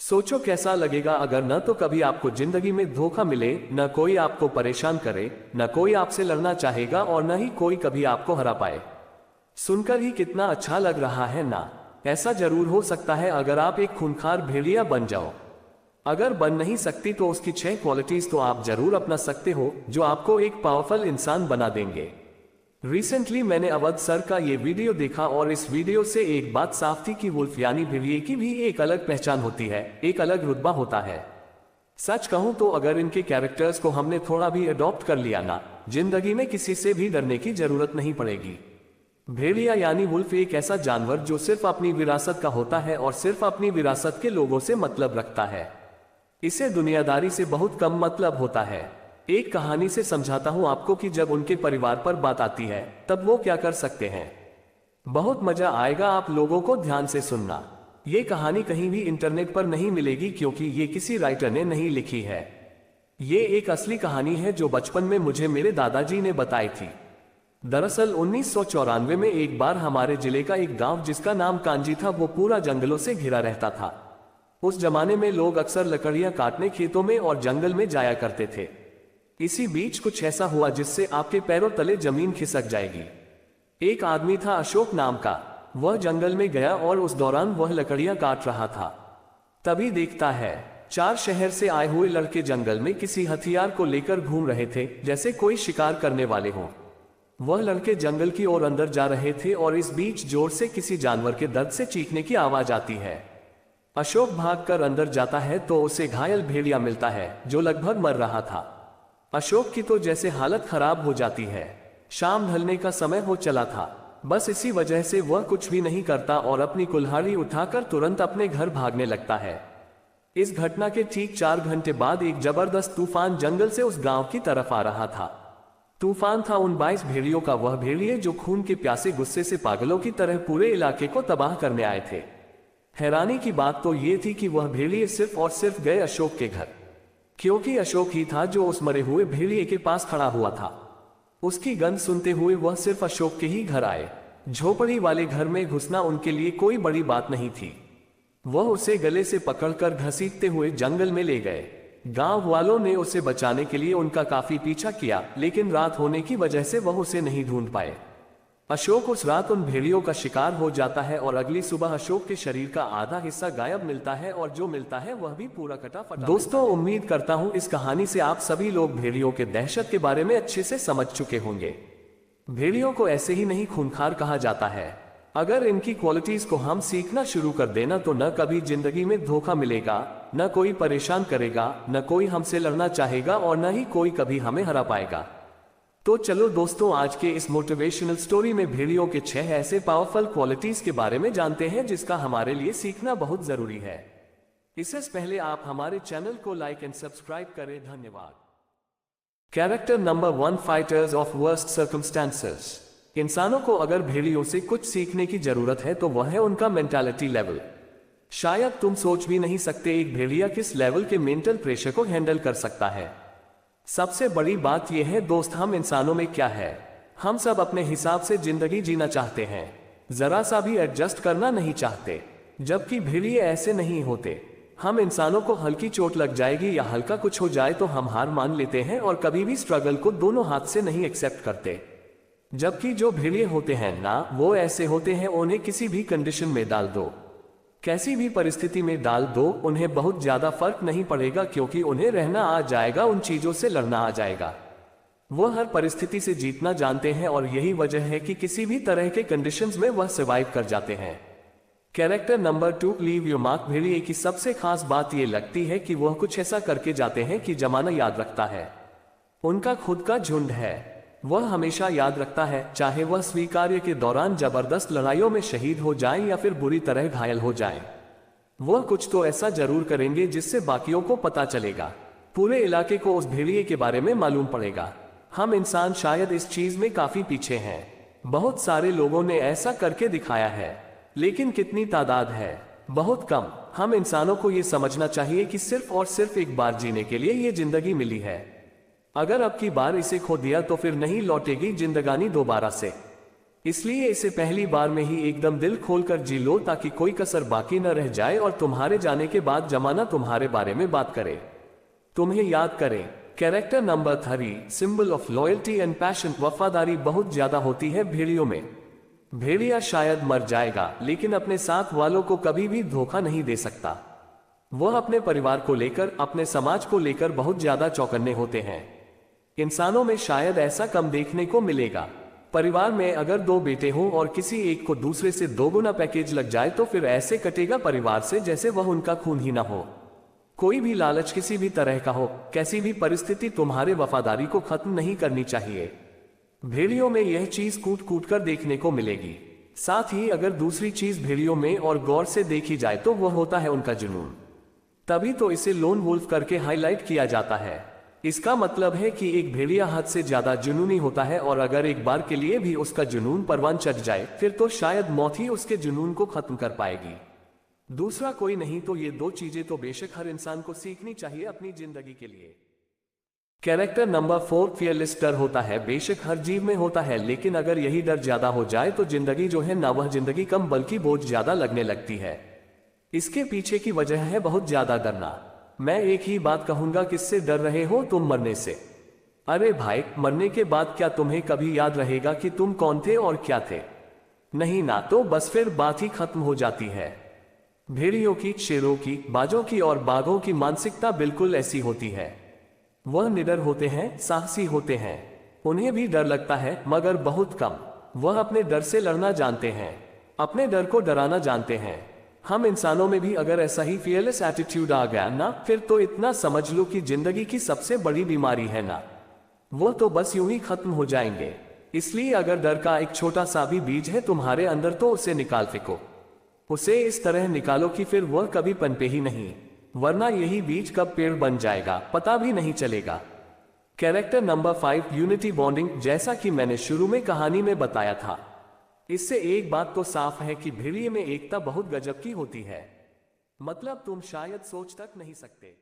सोचो कैसा लगेगा अगर न तो कभी आपको जिंदगी में धोखा मिले, न कोई आपको परेशान करे, न कोई आपसे लड़ना चाहेगा और न ही कोई कभी आपको हरा पाए। सुनकर ही कितना अच्छा लग रहा है ना। ऐसा जरूर हो सकता है अगर आप एक खूंखार भेड़िया बन जाओ। अगर बन नहीं सकती तो उसकी 6 क्वालिटीज तो आप जरूर अपना सकते हो जो आपको एक पावरफुल इंसान बना देंगे। रिसेंटली मैंने अवध सर का ये वीडियो देखा और इस वीडियो से एक बात साफ थी कि वुल्फ यानी भेड़िए की भी एक अलग पहचान होती है, एक अलग रुतबा होता है। सच कहूं तो अगर इनके कैरेक्टर्स को हमने थोड़ा भी अडॉप्ट कर लिया ना, जिंदगी में किसी से भी डरने की जरूरत नहीं पड़ेगी। भेड़िया यानी वुल्फ एक ऐसा जानवर जो सिर्फ अपनी विरासत का होता है और सिर्फ अपनी विरासत के लोगों से मतलब रखता है। इसे दुनियादारी से बहुत कम मतलब होता है। एक कहानी से समझाता हूं आपको कि जब उनके परिवार पर बात आती है तब वो क्या कर सकते हैं। बहुत मजा आएगा आप लोगों को ध्यान से सुनना। ये कहानी कहीं भी इंटरनेट पर नहीं मिलेगी क्योंकि ये किसी राइटर ने नहीं लिखी है। ये एक असली कहानी है जो बचपन में मुझे मेरे दादाजी ने बताई थी। दरअसल 1994 में एक बार हमारे जिले का एक गांव जिसका नाम कांजी था वो पूरा जंगलों से घिरा रहता था। उस जमाने में लोग अक्सर लकड़ियां काटने खेतों में और जंगल में जाया करते थे। इसी बीच कुछ ऐसा हुआ जिससे आपके पैरों तले जमीन खिसक जाएगी। एक आदमी था अशोक नाम का। वह जंगल में गया और उस दौरान वह लकड़ियां काट रहा था। तभी देखता है 4 शहर से आए हुए लड़के जंगल में किसी हथियार को लेकर घूम रहे थे, जैसे कोई शिकार करने वाले हों। वह लड़के जंगल की ओर अंदर जा रहे थे और इस बीच जोर से किसी जानवर के दर्द से चीखने की आवाज आती है। अशोक भागकर अंदर जाता है तो उसे घायल भेड़िया मिलता है जो लगभग मर रहा था। अशोक की तो जैसे हालत खराब हो जाती है। शाम ढलने का समय हो चला था। बस इसी वजह से वह कुछ भी नहीं करता और अपनी कुल्हाड़ी उठाकर तुरंत अपने घर भागने लगता है। इस घटना के ठीक 4 घंटे बाद एक जबरदस्त तूफान जंगल से उस गांव की तरफ आ रहा था। तूफान था उन 22 भेड़ियों का, वह भेड़िए जो खून के प्यासे गुस्से से पागलों की तरह पूरे इलाके को तबाह करने आए थे। हैरानी की बात तो ये थी कि वह भेड़िए सिर्फ और सिर्फ गए अशोक के घर, क्योंकि अशोक ही था जो उस मरे हुए भेड़िए के पास खड़ा हुआ था। उसकी गंध सुनते हुए वह सिर्फ अशोक के ही घर आए। झोपड़ी वाले घर में घुसना उनके लिए कोई बड़ी बात नहीं थी। वह उसे गले से पकड़कर घसीटते हुए जंगल में ले गए। गांव वालों ने उसे बचाने के लिए उनका काफी पीछा किया, लेकिन रात होने की वजह से वह उसे नहीं ढूंढ पाए। अशोक उस रात उन भेड़ियों का शिकार हो जाता है और अगली सुबह अशोक के शरीर का आधा हिस्सा गायब मिलता है और जो मिलता है वह भी पूरा कटा फटा। दोस्तों, उम्मीद करता हूं इस कहानी से आप सभी लोग भेड़ियों के दहशत के बारे में अच्छे से समझ चुके होंगे। भेड़ियों को ऐसे ही नहीं खूंखार कहा जाता है। अगर इनकी क्वालिटीज को हम सीखना शुरू कर देना तो न कभी जिंदगी में धोखा मिलेगा, न कोई परेशान करेगा, न कोई हमसे लड़ना चाहेगा और न ही कोई कभी हमें हरा पाएगा। तो चलो दोस्तों, आज के इस मोटिवेशनल स्टोरी में भेड़ियों के 6 ऐसे पावरफुल क्वालिटीज के बारे में जानते हैं जिसका हमारे लिए सीखना बहुत जरूरी है। इससे पहले आप हमारे चैनल को लाइक एंड सब्सक्राइब करें। धन्यवाद। Character number 1, fighters of worst circumstances. इंसानों को अगर भेड़ियों से कुछ सीखने की जरूरत है तो वह है उनका मेंटालिटी लेवल। शायद तुम सोच भी नहीं सकते एक भेड़िया किस लेवल के मेंटल प्रेशर को हैंडल कर सकता है। सबसे बड़ी बात यह है दोस्त, हम इंसानों में क्या है, हम सब अपने हिसाब से जिंदगी जीना चाहते हैं, जरा सा भी एडजस्ट करना नहीं चाहते। जबकि भेड़िए ऐसे नहीं होते। हम इंसानों को हल्की चोट लग जाएगी या हल्का कुछ हो जाए तो हम हार मान लेते हैं और कभी भी स्ट्रगल को दोनों हाथ से नहीं एक्सेप्ट करते। जबकि जो भेड़िए होते हैं ना, वो ऐसे होते हैं, उन्हें किसी भी कंडीशन में डाल दो, कैसी भी परिस्थिति में डाल दो, उन्हें बहुत ज्यादा फर्क नहीं पड़ेगा क्योंकि उन्हें रहना आ जाएगा, उन चीजों से लड़ना आ जाएगा। वो हर परिस्थिति से जीतना जानते हैं और यही वजह है कि किसी भी तरह के कंडीशंस में वह सर्वाइव कर जाते हैं। Character number 2, leave your mark. भेड़िए की सबसे खास बात यह लगती है कि वह कुछ ऐसा करके जाते हैं कि जमाना याद रखता है। उनका खुद का झुंड है, वह हमेशा याद रखता है, चाहे वह स्वीकार्य के दौरान जबरदस्त लड़ाइयों में शहीद हो जाएं या फिर बुरी तरह घायल हो जाएं। वह कुछ तो ऐसा जरूर करेंगे जिससे बाकियों को पता चलेगा, पूरे इलाके को उस भेड़िए के बारे में मालूम पड़ेगा। हम इंसान शायद इस चीज में काफी पीछे हैं। बहुत सारे लोगों ने ऐसा करके दिखाया है, लेकिन कितनी तादाद है, बहुत कम। हम इंसानों को यह समझना चाहिए कि सिर्फ और सिर्फ एक बार जीने के लिए ये जिंदगी मिली है। अगर अब की बार इसे खो दिया तो फिर नहीं लौटेगी जिंदगानी दोबारा से। इसलिए इसे पहली बार में ही एकदम दिल खोलकर जी लो ताकि कोई कसर बाकी न रह जाए और तुम्हारे जाने के बाद जमाना तुम्हारे बारे में बात करे, तुम्हें याद करे। Character number 3, symbol of loyalty and passion. वफादारी बहुत ज्यादा होती है भेड़ियों में। भेड़िया शायद मर जाएगा लेकिन अपने साथ वालों को कभी भी धोखा नहीं दे सकता। वह अपने परिवार को लेकर, अपने समाज को लेकर बहुत ज्यादा चौकन्ने होते हैं। इंसानों में शायद ऐसा कम देखने को मिलेगा। परिवार में अगर 2 बेटे हों और किसी एक को दूसरे से 2 गुना पैकेज लग जाए तो फिर ऐसे कटेगा परिवार से जैसे वह उनका खून ही ना हो। कोई भी लालच किसी भी तरह का हो, कैसी भी परिस्थिति तुम्हारे वफादारी को खत्म नहीं करनी चाहिए। भेड़ियों में यह चीज कूट कूट कर देखने को मिलेगी। साथ ही अगर दूसरी चीज भेड़ियों में और गौर से देखी जाए तो वह होता है उनका जुनून। तभी तो इसे लोन वुल्फ करके हाईलाइट किया जाता है। इसका मतलब है कि एक भेड़िया हद से ज्यादा जुनूनी होता है और अगर एक बार के लिए भी उसका जुनून परवान चढ़ जाए फिर तो शायद मौत ही उसके जुनून को खत्म कर पाएगी। दूसरा कोई नहीं तो ये 2 चीजें तो बेशक हर इंसान को सीखनी चाहिए अपनी जिंदगी के लिए। Character number 4, fearless. डर होता है बेशक हर जीव में होता है, लेकिन अगर यही डर ज्यादा हो जाए तो जिंदगी जो है ना वह जिंदगी कम बल्कि बोझ ज्यादा लगने लगती है। इसके पीछे की वजह है बहुत ज्यादा डरना। मैं एक ही बात कहूंगा, किससे डर रहे हो तुम? मरने से। अरे भाई, मरने के बाद क्या तुम्हें कभी याद रहेगा कि तुम कौन थे और क्या थे? नहीं ना, तो बस फिर बात ही खत्म हो जाती है। भेड़ियों की, शेरों की, बाजों की और बाघों की मानसिकता बिल्कुल ऐसी होती है। वह निडर होते हैं, साहसी होते हैं। उन्हें भी डर लगता है मगर बहुत कम। वह अपने डर से लड़ना जानते हैं, अपने डर को डराना जानते हैं। हम इंसानों में भी अगर ऐसा ही फियरलेस एटीट्यूड आ गया ना, फिर तो इतना समझ लो कि जिंदगी की सबसे बड़ी बीमारी है ना, वो तो बस यूं ही खत्म हो जाएंगे। इसलिए अगर डर का एक छोटा सा भी बीज है तुम्हारे अंदर तो उसे निकाल फेंको। उसे इस तरह निकालो कि फिर वह कभी पनपे ही नहीं, वरना यही बीज कब पेड़ बन जाएगा पता भी नहीं चलेगा। Character number 5, unity bonding. जैसा कि मैंने शुरू में कहानी में बताया था, इससे एक बात तो साफ है कि भेड़िए में एकता बहुत गजब की होती है। मतलब तुम शायद सोच तक नहीं सकते।